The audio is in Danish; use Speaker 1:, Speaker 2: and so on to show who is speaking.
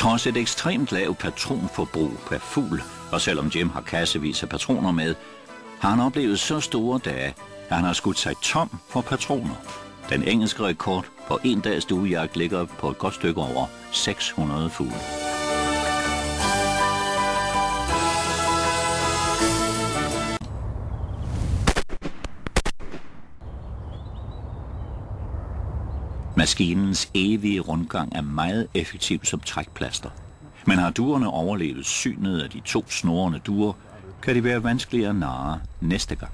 Speaker 1: Trods et ekstremt lavt patronforbrug per fugl, og selvom Jim har kassevis af patroner med, har han oplevet så store dage, at han har skudt sig tom for patroner. Den engelske rekord på en dags duejagt ligger på et godt stykke over 600 fugle. Maskinens evige rundgang er meget effektiv som trækplaster. Men har duerne overlevet synet af de 2 snorrende duer, kan det være vanskeligere at narre næste gang.